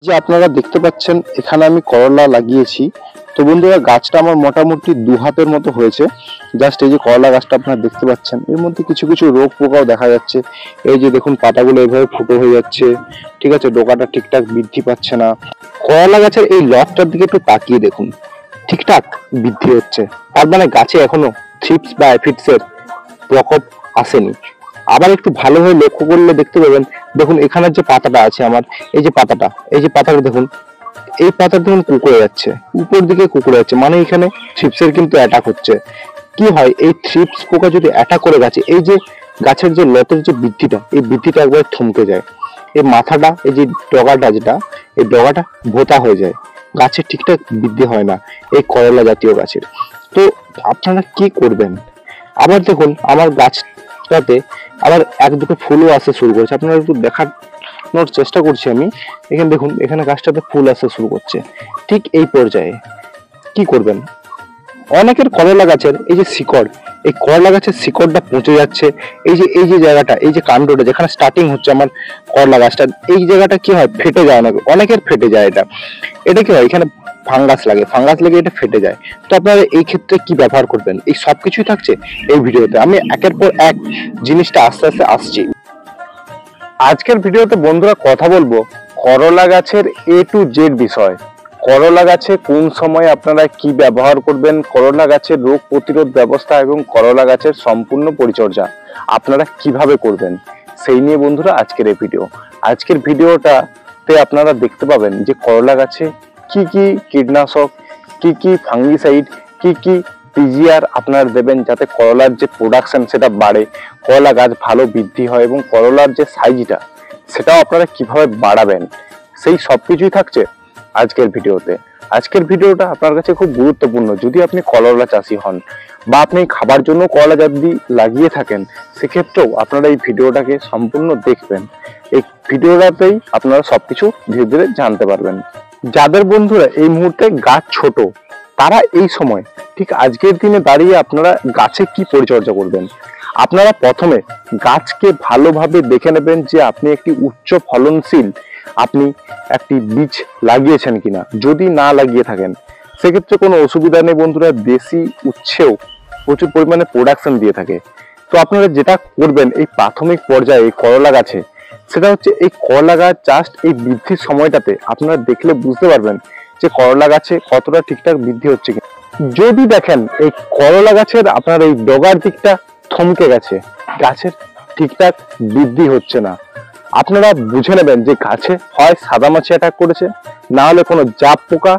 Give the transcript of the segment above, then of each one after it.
যে আপনারা দেখতে পাচ্ছেন এখানে আমি করলা লাগিয়েছি। তো বন্ধুরা গাছটা আমার মোটামুটি 2 হাতের মতো হয়েছে। জাস্ট এই যে করলা গাছটা আপনারা দেখতে পাচ্ছেন, এর মধ্যে কিছু কিছু রোগ পোকাও দেখা যাচ্ছে। এই যে দেখুন পাতাগুলো এভাবে ফুটো হয়ে যাচ্ছে, ঠিক আছে, ডোকাটা ঠিকঠাক বৃদ্ধি পাচ্ছে না। করলা গাছের এই লতটার দিকে একটু তাকিয়ে দেখুন, ঠিকঠাক বৃদ্ধি হচ্ছে, তার মানে গাছে এখনো থ্রিপস বা অ্যাফিডস এর প্রকোপ আসেনি। আবার একটু ভালোভাবে লক্ষ্য করলে দেখতে পাবেন, দেখুন এখানের যে পাতাটা আছে আমার, এই যে পাতাটা দেখুন, এই পাতা দেখুন কুঁকড়ে যাচ্ছে, উপর দিকে কুঁকড়ে যাচ্ছে, মানে এখানে থ্রিপসের কিন্তু অ্যাটাক হচ্ছে। কি হয়, এই থ্রিপস পোকা যদি অ্যাটাক করে গাছে, এই যে গাছের যে লতের যে বৃদ্ধিটা, এই বৃদ্ধিটা একবার থমকে যায়। এই মাথাটা, এই যে ডগাটা যেটা, এই ডগাটা ভোঁতা হয়ে যায়, গাছের ঠিকঠাক বৃদ্ধি হয় না এই করলা জাতীয় গাছের। তো আপনারা কি করবেন? আবার দেখুন আমার গাছটাতে আবার এক দুটো ফুলও আসতে শুরু করেছে, আপনারা একটু দেখানোর চেষ্টা করছি আমি। এখানে দেখুন, এখানে গাছটাতে ফুল আসতে শুরু করছে। ঠিক এই পর্যায়ে কি করবেন? অনেকের করলা গাছের এই যে শিকড়, এই করলা গাছের শিকড়টা পচে যাচ্ছে। এই যে জায়গাটা, এই যে কাণ্ডটা যেখানে স্টার্টিং হচ্ছে আমার করলা গাছটা, এই জায়গাটা কি হয়, ফেটে যায়, অনেকের ফেটে যায়। এটা কি হয়, এখানে ফাঙ্গাস লেগে এটা ফেটে যায়। তো আপনারা এই ক্ষেত্রে কি ব্যবহার করবেন, এই সবকিছুই থাকছে এই ভিডিওতে। আমি একের পর এক জিনিসটা আস্তে আস্তে আসছি। আজকের ভিডিওতে বন্ধুরা কথা বলবো করলা গাছের A to Z বিষয়। করলা গাছে কোন সময় আপনারা কি ব্যবহার করবেন, করলা গাছের রোগ প্রতিরোধ ব্যবস্থা এবং করলা গাছের সম্পূর্ণ পরিচর্যা আপনারা কিভাবে করবেন, সেই নিয়ে বন্ধুরা আজকের এই ভিডিও। আজকের ভিডিওটাতে আপনারা দেখতে পাবেন যে করলা গাছে কি কি কীটনাশক, কি কি ফাঙ্গিসাইড, কি কি পিজিআর আপনারা দেবেন, যাতে করলার যে প্রোডাকশন সেটা বাড়ে, করলা গাছ ভালো বৃদ্ধি হয়, এবং করলার যে সাইজটা সেটাও আপনারা কিভাবে বাড়াবেন, সেই সবকিছুই থাকছে আজকের ভিডিওতে। আজকের ভিডিওটা আপনার কাছে খুব গুরুত্বপূর্ণ। যদি আপনি করলা চাষি হন বা আপনি খাবার জন্য করলা যদি লাগিয়ে থাকেন, সেক্ষেত্রেও আপনারা এই ভিডিওটাকে সম্পূর্ণ দেখবেন। এই ভিডিওটাতেই আপনারা সবকিছু ধীরে ধীরে জানতে পারবেন। যাদের বন্ধুরা এই মুহূর্তে গাছ ছোট, তারা এই সময় ঠিক আজকের দিনে দাঁড়িয়ে আপনারা গাছে কি পরিচর্যা করবেন। আপনারা প্রথমে গাছকে ভালোভাবে দেখে নেবেন যে আপনি একটি উচ্চ ফলনশীল আপনি একটি বীজ লাগিয়েছেন কিনা। যদি না লাগিয়ে থাকেন সেক্ষেত্রে কোনো অসুবিধা নেই বন্ধুরা, দেশি উচ্ছেও প্রচুর পরিমাণে প্রোডাকশন দিয়ে থাকে। তো আপনারা যেটা করবেন এই প্রাথমিক পর্যায়ে এই করলা গাছে, সেটা হচ্ছে এই করলা গাছ জাস্ট এই বৃদ্ধির সময়টাতে আপনারা দেখলে বুঝতে পারবেন যে করলা গাছে কতটা ঠিকঠাক বৃদ্ধি হচ্ছে কিনা। যদি দেখেন এই করলা গাছের আপনার এই ডগার দিকটা থমকে গেছে, গাছের ঠিকঠাক বৃদ্ধি হচ্ছে না, আপনারা বুঝে নেবেন যে গাছে হয় সাদামাছি অ্যাটাক করেছে, না হলে কোনো জাপ পোকা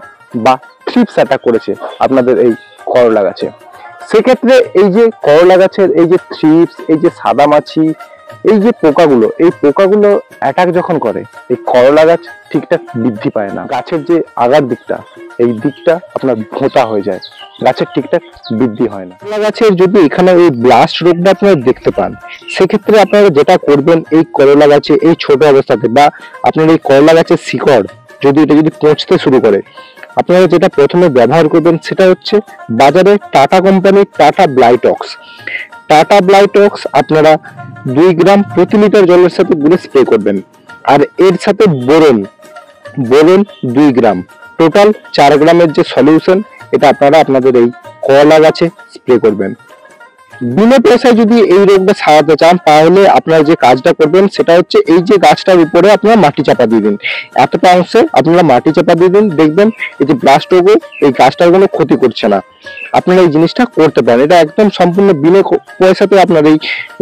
বা থ্রিপস অ্যাটাক করেছে আপনাদের এই করলা গাছে। সেক্ষেত্রে এই যে করলা গাছের এই যে থ্রিপস, এই যে সাদামাছি, এই যে পোকাগুলো, এই পোকাগুলো অ্যাটাক যখন করে, এই করলা গাছ ঠিকঠাক বৃদ্ধি পায় না। গাছের যে আগার দিকটা, এই দিকটা আপনার ভোঁতা হয়ে যায়, গাছের ঠিকঠাক বৃদ্ধি হয় না। করলা গাছের যদি এখানে এই ব্লাস্ট রোগটা আপনারা দেখতে পান, সেক্ষেত্রে আপনারা যেটা করবেন, এই করলা গাছে এই ছোট অবস্থাতে বা আপনার এই করলা গাছের শিকড় যদি পচতে শুরু করে, আপনারা যেটা প্রথমে ব্যবহার করবেন সেটা হচ্ছে বাজারে টাটা কোম্পানির টাটা ব্লাইটক্স আপনারা 2 গ্রাম প্রতি লিটার জলের সাথে গুলে স্প্রে করবেন। আর এর সাথে বোরন 2 গ্রাম, টোটাল 4 গ্রামের যে সলিউশন, এটা আপনারা আপনাদের এই করলা গাছে স্প্রে করবেন। বিনা পয়সায় যদি এই রোগটা সারাতে চান, তাহলে আপনারা যে কাজটা করবেন সেটা হচ্ছে এই যে গাছটার উপরে আপনারা মাটি চাপা দিয়ে দিন, এতটা অংশে আপনারা মাটি চাপা দিয়ে দিন, দেখবেন এই যে ব্লাস্ট রোগও এই গাছটার কোনো ক্ষতি করছে না। আপনারা এই জিনিসটা করতে পারেন, এটা একদম সম্পূর্ণ বিনা পয়সাতে আপনার এই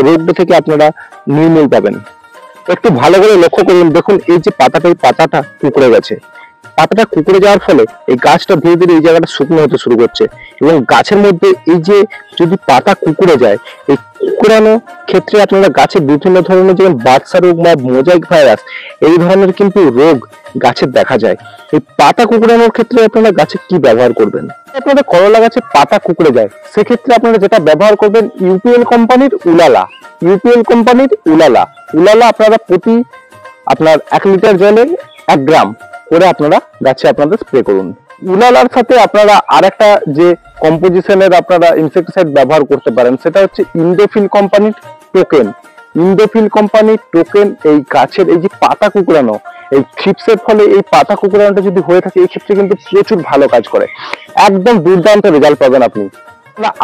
রোগটা থেকে আপনারা নির্মূল পাবেন। একটু ভালো করে লক্ষ্য করুন, দেখুন এই যে পাতাটা কুঁকড়ে গেছে, পাতাটা কুঁকড়ে যাওয়ার ফলে এই গাছটা ধীরে ধীরে এই জায়গাটা শুকনো হতে শুরু করছে, এবং গাছের মধ্যে এই যে যদি পাতা কুঁকড়ে যায়, এই কুঁকড়ানো ক্ষেত্রে আপনারা গাছে বিভিন্ন ধরনের যেমন বার্সা রোগ বা মোজাইক ভাইরাস, এই ধরনের কিন্তু রোগ গাছের দেখা যায়। এই পাতা কুঁকড়ানোর ক্ষেত্রে আপনারা গাছে কি ব্যবহার করবেন? আপনাদের করলা গাছে পাতা কুঁকড়ে যায়, সেক্ষেত্রে আপনারা যেটা ব্যবহার করবেন ইউপিএল কোম্পানির উলালা আপনারা প্রতি আপনার 1 লিটার জলে 1 গ্রাম করে আপনারা গাছে আপনাদের স্প্রে করুন। উলালার সাথে আপনারা আরেকটা যে কম্পোজিশনের আপনারা ইনসেক্টিসাইড ব্যবহার করতে পারেন, সেটা হচ্ছে ইন্ডোফিল কোম্পানির টোকেন। ইন্ডোফিল কোম্পানির টোকেন এই গাছের এই যে পাতা কুকড়ানো, এই থ্রিপসের ফলে এই পাতা কুকড়ানোটা যদি হয়ে থাকে, এই ক্ষেত্রে কিন্তু প্রচুর ভালো কাজ করে, একদম দুর্দান্ত রেজাল্ট পাবেন আপনি।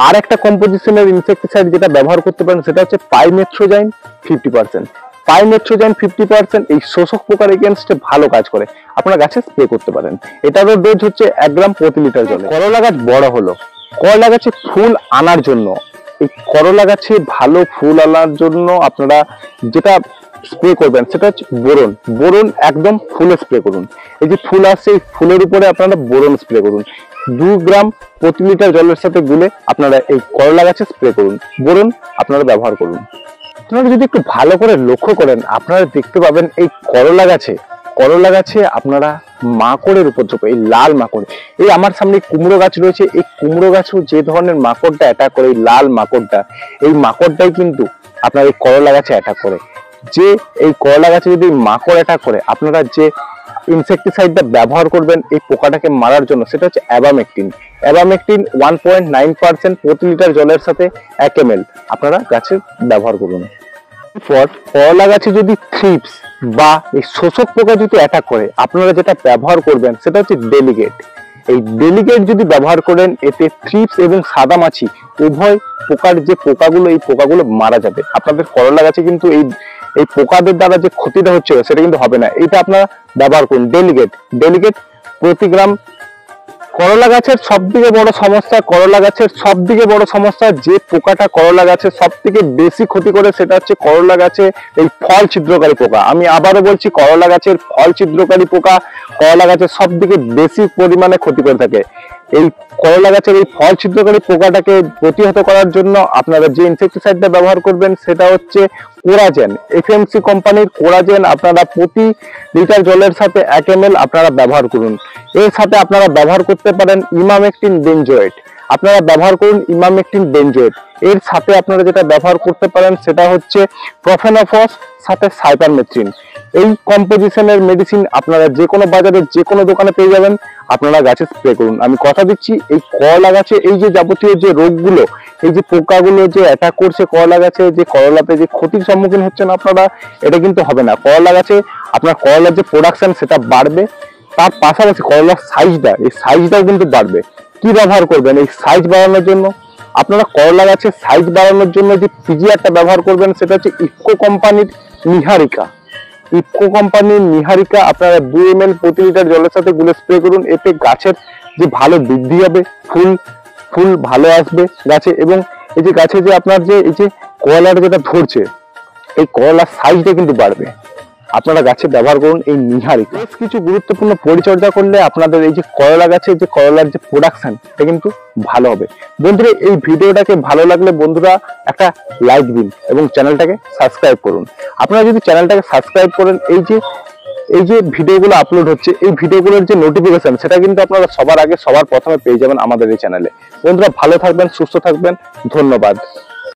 আর একটা কম্পোজিশনের ইনসেক্টিসাইড যেটা ব্যবহার করতে পারেন সেটা হচ্ছে পাইমেট্রোজাইন 50%। পাইমেট্রোজাইন 50% এই শোষক পোকার এগেনস্টে ভালো কাজ করে, আপনারা গাছে স্প্রে করতে পারেন। এটারও ডোজ হচ্ছে 1 গ্রাম প্রতি লিটার জলে। করলা গাছ বড় হলো, করলা গাছে ফুল আনার জন্য, এই করলা গাছে ভালো ফুল আনার জন্য আপনারা যেটা স্প্রে করবেন সেটা হচ্ছে বোরন। বোরন একদম ফুলে স্প্রে করুন। এই যে ফুল আসছে, এই ফুলের উপরে আপনারা বোরন স্প্রে করুন। 2 গ্রাম প্রতি লিটার জলের সাথে গুলে আপনারা এই করলা গাছে স্প্রে করুন, বোরন আপনারা ব্যবহার করুন। আপনারা যদি একটু ভালো করে লক্ষ্য করেন, আপনারা দেখতে পাবেন এই করলা গাছে আপনারা মাকড়ের উপদ্রব, এই লাল মাকড়, এই আমার সামনে কুমড়ো গাছ রয়েছে, এই কুমড়ো গাছেও যে ধরনের মাকড়টা অ্যাটাক করে, এই লাল মাকড়টা, এই মাকড়টাই কিন্তু আপনার এই করলা গাছে অ্যাটাক করে। যে এই করলা গাছে যদি মাকড় অ্যাটাক করে, আপনারা যে ইনসেক্টিসাইডটা ব্যবহার করবেন এই পোকাটাকে মারার জন্য সেটা হচ্ছে অ্যাবামেকটিন। 1.9% প্রতি লিটার জলের সাথে 1 ml আপনারা গাছে ব্যবহার করুন। করলা গাছে যদি থ্রিপস বা এই শোষক পোকা যদি অ্যাটাক করে, আপনারা যেটা ব্যবহার করবেন সেটা হচ্ছে ডেলিগেট। এই ডেলিগেট যদি ব্যবহার করেন, এতে থ্রিপস এবং সাদামাছি উভয় প্রকার যে পোকাগুলো, এই পোকাগুলো মারা যাবে। আপনাদের করলা গাছে কিন্তু এই পোকাদের দ্বারা যে ক্ষতিটা হচ্ছে সেটা কিন্তু হবে না। এটা আপনারা ব্যবহার করুন ডেলিগেট প্রতি গ্রাম। করলা গাছের সব থেকে বড় সমস্যা যে পোকাটা করলা গাছের সব থেকে বেশি ক্ষতি করে সেটা হচ্ছে করলা গাছে এই ফল ছিদ্রকারী পোকা। আমি আবারও বলছি, করলা গাছের ফল ছিদ্রকারী পোকা করলা গাছের সব থেকে বেশি পরিমাণে ক্ষতি করে থাকে। এই করলা গাছের এই ফল ছিদ্রকারী পোকাটাকে প্রতিহত করার জন্য আপনারা যে ইনসেক্টিসাইডটা ব্যবহার করবেন সেটা হচ্ছে কোরাজেন। এফএমসি কোম্পানির কোরাজেন আপনারা প্রতি লিটার জলের সাথে 1 ml আপনারা ব্যবহার করুন। এর সাথে আপনারা ব্যবহার করতে পারেন ইমামেকটিন বেনজোয়েট। আপনারা ব্যবহার করুন ইমামেকটিন বেনজোয়েট। এর সাথে আপনারা যেটা ব্যবহার করতে পারেন সেটা হচ্ছে প্রফেনোফস সাথে সাইপারমেথ্রিন। এই কম্পোজিশনের মেডিসিন আপনারা যে কোনো বাজারে যে কোনো দোকানে পেয়ে যাবেন, আপনারা গাছে স্প্রে করুন। আমি কথা দিচ্ছি, এই করলা গাছে এই যে যাবতীয় যে রোগগুলো, এই যে পোকাগুলো যে অ্যাটাক করছে করলা গাছে, যে করলাতে যে ক্ষতির সম্মুখীন হচ্ছেন আপনারা, এটা কিন্তু হবে না। করলা গাছে আপনার করলার যে প্রোডাকশন সেটা বাড়বে, তার পাশাপাশি করলার সাইজটাও কিন্তু বাড়বে। কি ব্যবহার করবেন এই সাইজ বাড়ানোর জন্য? আপনারা করলা গাছের সাইজ বাড়ানোর জন্য যে পিজিআরটা ব্যবহার করবেন সেটা হচ্ছে ইফকো কোম্পানির নিহারিকা। আপনারা 2 ml প্রতি লিটার জলের সাথে গুলে স্প্রে করুন। এতে গাছের যে ভালো বৃদ্ধি হবে, ফুল ভালো আসবে গাছে, এবং এই যে গাছে যে আপনার যে এই যে করলার যেটা ধরছে, এই করলার সাইজটা কিন্তু বাড়বে। আপনারা গাছে ব্যবহার করুন এই নিহারিকা। কিছু গুরুত্বপূর্ণ পরিচর্যা করলে আপনাদের এই যে করলা গাছে যে করলার যে প্রোডাকশন এটা কিন্তু ভালো হবে। বন্ধুরা, এই ভিডিওটাকে ভালো লাগলে বন্ধুরা একটা লাইক দিন এবং চ্যানেলটাকে সাবস্ক্রাইব করুন। আপনারা যদি চ্যানেলটাকে সাবস্ক্রাইব করেন, এই যে ভিডিওগুলো আপলোড হচ্ছে, এই ভিডিওগুলোর যে নোটিফিকেশন সেটা কিন্তু আপনারা সবার আগে সবার প্রথমে পেয়ে যাবেন আমাদের এই চ্যানেলে। বন্ধুরা, ভালো থাকবেন, সুস্থ থাকবেন, ধন্যবাদ।